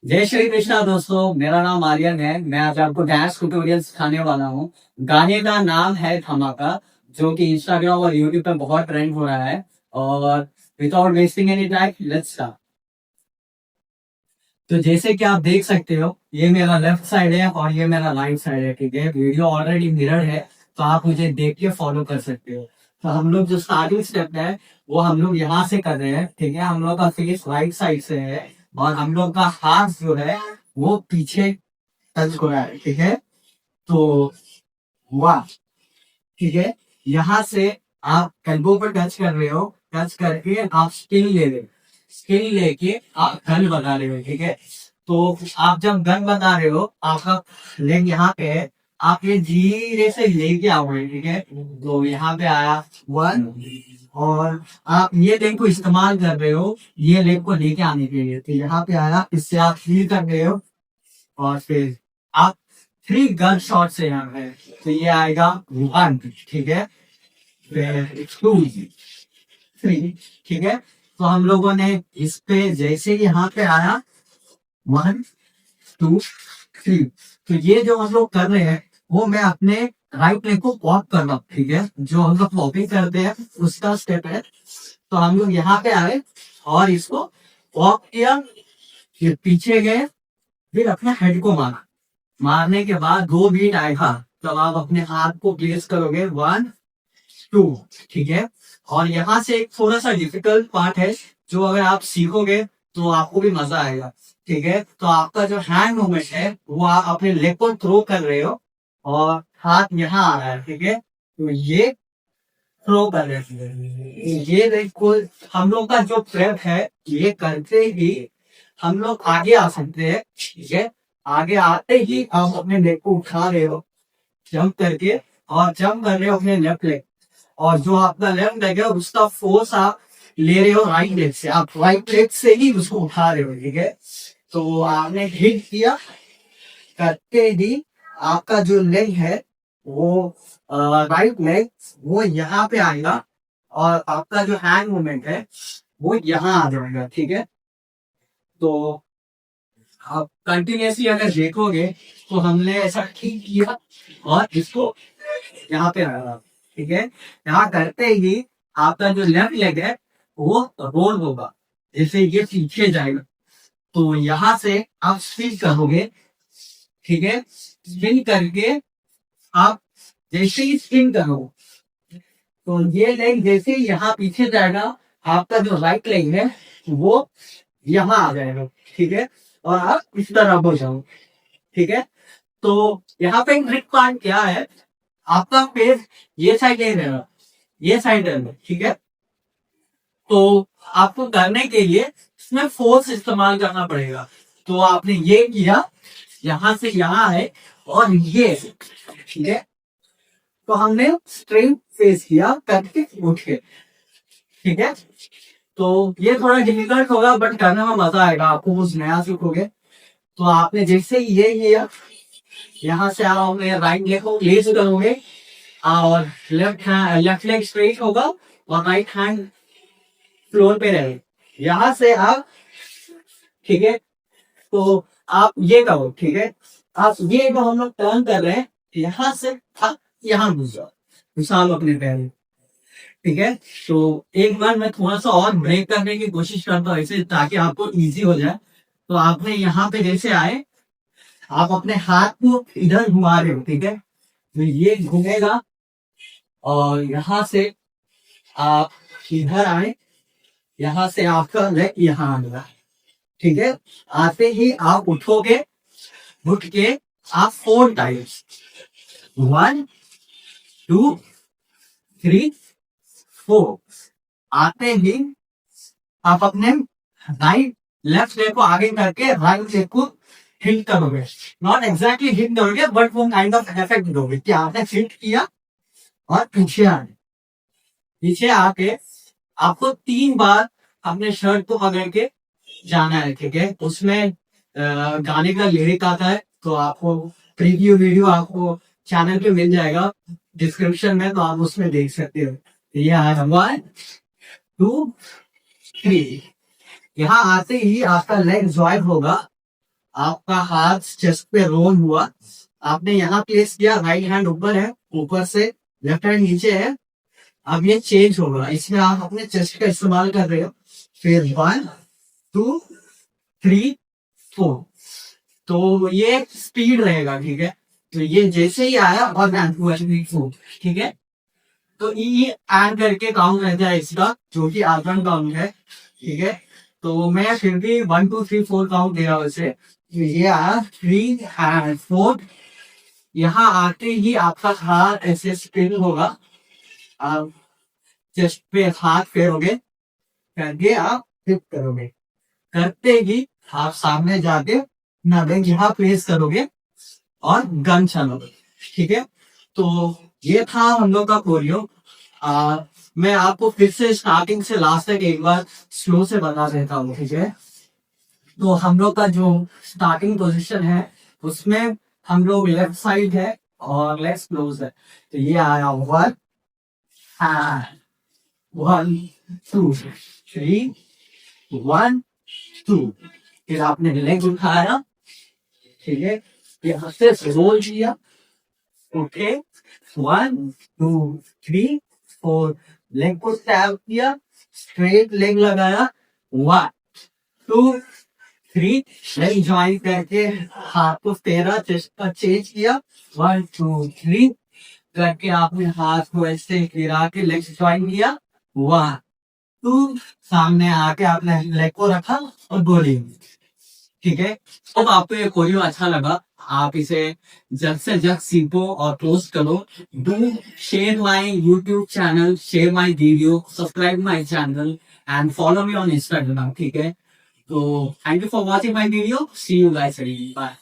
जय श्री कृष्णा दोस्तों, मेरा नाम आर्यन है। मैं आज आपको डांस ट्यूटोरियल सिखाने वाला हूँ। गाने का नाम है धमाका, जो कि इंस्टाग्राम और यूट्यूब पे बहुत ट्रेंड हो रहा है। और without wasting any time, let's start. तो जैसे कि आप देख सकते हो, ये मेरा लेफ्ट साइड है और ये मेरा राइट साइड है। ठीक है, वीडियो ऑलरेडी मिरर है, तो आप मुझे देख के फॉलो कर सकते हो। तो हम लोग जो स्टार्टिंग स्टेप है वो हम लोग यहाँ से कर रहे हैं। ठीक है, हम लोग का फेस राइट साइड से है और हम लोग का हाथ जो है वो पीछे टच हो रहा है। ठीक है, तो वाह। ठीक है, यहाँ से आप एल्बो पर टच कर रहे हो, टच करके आप स्किल ले रहे हो, स्किल लेके आप गन बना रहे हो। ठीक है, तो आप जब गन बना रहे हो, आपका लेग यहाँ पे है, आप ये धीरे से लेके आओगे। ठीक है, तो यहाँ पे आया वन, और आप ये लेग को इस्तेमाल कर रहे हो ये लेग को लेके आने के लिए। तो यहाँ पे आया, इससे आप फील कर रहे हो और फिर आप थ्री गन शॉट से यहाँ है, तो ये आएगा वन। ठीक है, फिर टू, थ्री। ठीक है, तो हम लोगों ने इस पे जैसे ही यहाँ पे आया वन टू थ्री, तो ये जो हम लोग कर रहे हैं वो मैं अपने राइट लेग को वॉक कर रहा हूँ। ठीक है, जो हम लोग वॉकिंग करते हैं उसका स्टेप है। तो हम लोग यहाँ पे आए और इसको वॉक किया, फिर पीछे गए, फिर अपने हेड को मारा। मारने के बाद दो बीट आएगा, तब आप अपने हाथ को प्लेस करोगे वन टू। ठीक है, और यहाँ से एक थोड़ा सा डिफिकल्ट पार्ट है, जो अगर आप सीखोगे तो आपको भी मजा आएगा। ठीक है, तो आपका जो हैंड मूवमेंट है वो आप अपने लेग को थ्रो कर रहे हो और हाथ यहाँ आ रहा है। ठीक है, तो ये थ्रो कर रहे हैं। ये लेग को हम लोग का जो प्रेप है, ये करते ही हम लोग आगे आ सकते हैं। ठीक है, आगे आते ही आप अपने लेग को उठा रहे हो जंप करके, और जंप कर रहे हो अपने लेफ्ट लेग, और जो आपका लेफ्ट लेग है उसका फोर्स आप ले रहे हो राइट लेग से, आप राइट लेग से ही उसको उठा रहे हो। ठीक है, तो आपने हिट किया, करते ही आपका जो लेग है वो राइट लेग वो यहाँ पे आएगा, और आपका जो हैंड मूवमेंट है वो यहाँ आ जाएगा। ठीक है, तो आप कंटिन्यूसली अगर देखोगे तो हमने ऐसा ठीक किया और इसको यहाँ पे रखा। ठीक है, यहाँ करते ही आपका जो लेफ्ट लेग है वो रोल होगा, जैसे ये पीछे जाएगा, तो यहाँ से आप स्पिन करोगे। ठीक है, स्पिन करके आप जैसे ही स्पिन करो, तो ये लेग जैसे ही यहाँ पीछे जाएगा, आपका जो राइट लेग है वो यहाँ आ जाएगा। ठीक है, और आप इस तरह हो जाओ। ठीक है, तो यहाँ पे एक ट्रिक पॉइंट क्या है, आपका फेस ये साइड नहीं रहेगा, ये साइड रहेगा। ठीक है, तो आपको करने के लिए इसमें फोर्स इस्तेमाल करना पड़ेगा। तो आपने ये किया, यहां से यहाँ है, और ये, ठीक है, तो हमने स्ट्रेट फेस किया करके उठे। ठीक है, तो ये थोड़ा डिफिकल्ट होगा बट करने में मजा आएगा, आपको कुछ नया सीखोगे। तो आपने जैसे ये किया, यहाँ से आओगे, राइट लेग को प्लेस करोगे, और लेफ्ट लेग स्ट्रेट होगा और राइट हैंड फ्लोर पे रहे, यहाँ से आप। ठीक है, तो आप ये करो। ठीक है, आप ये जो हम लोग टर्न कर रहे हैं, यहाँ से आप यहाँ घुस जाओ, घुसा लो अपने पैर। ठीक है, तो एक बार मैं थोड़ा सा और ब्रेक करने की कोशिश करता हूँ ऐसे, ताकि आपको इजी हो जाए। तो आपने यहाँ पे जैसे आए, आप अपने हाथ को इधर घुमा रहे हो। ठीक है, तो ये घूमेगा, और यहाँ से आप इधर आए, यहाँ से आपका लेग यहाँ आएगा। ठीक है, आते ही आप उठोगे, उठ के आप four times, one two three four, आते ही आप अपने राइट लेफ्ट लेग को आगे करके राइट लेग को हिट करोगे। नॉट एग्जैक्टली हिट करोगे, बट वो काइंड ऑफ इफेक्ट दोगे कि आपने हिट किया और पीछे आए। पीछे आके आपको तीन बार अपने शर्ट को पकड़ के जाना है। ठीक है, उसमें गाने का लिरिक आता है, तो आपको प्रीव्यू वीडियो आपको चैनल पे मिल जाएगा डिस्क्रिप्शन में, तो आप उसमें देख सकते हो। ये है वन टू थ्री, यहाँ आते ही आपका लेग ज्वाइन होगा, आपका हाथ चेस्ट पे रोल हुआ, आपने यहाँ प्लेस किया, राइट हैंड ऊपर है, ऊपर से लेफ्ट हैंड नीचे है। अब ये चेंज होगा, इसमें आप अपने चेस्ट का इस्तेमाल कर रहे हो। फिर 1 2 3 4, तो ये स्पीड रहेगा, ठीक है। तो ये जैसे ही आया 1 2 3 4, ठीक है। तो ई एड करके काउंट रहता है इसका, जो कि आसान काउंट है, ठीक है। तो मैं फिर भी 1 2 3 4 काउंट दे रहा हूँ इसे। तो ये आया 3 एंड 4। यहाँ आते ही आपका हाथ ऐसे स्पिन होगा, आप चेस्ट पे हाथ फेरोगे, करके आप टिप करोगे, करते ही आप सामने जाके नगन यहाँ प्लेस करोगे और गन चलोगे, ठीक है। तो ये था हम लोग का कोरियो। मैं आपको फिर से स्टार्टिंग से लास्ट तक एक बार स्लो से बता देता हूँ, ठीक है। तो हम लोग का जो स्टार्टिंग पोजीशन है उसमें हम लोग लेफ्ट साइड है और लेग्स क्लोज है। तो ये आया 1 1 2 3 1 2, फिर आपने लेग उठाया, ठीक है, यहाँ से रोल किया, ओके, 1 2 3 4, लेग को टैप किया, स्ट्रेट लेग लगाया, 1 2 3, लेग ज्वाइन करके हाथ को फेरा, चेस्ट का चेंज किया, 1 2 3 करके आपने हाथ को ऐसे गिरा के लेग ज्वाइन किया, 1 2, सामने आके आपने लेग को रखा और गोली, ठीक है। अब आपको ये कोरियो अच्छा लगा, आप इसे जल्द से जल्द सीखो और पोस्ट करो। Do share my YouTube channel, share my video, subscribe my channel and follow me on Instagram, ठीक है। तो thank you for watching my video, see you guys, bye.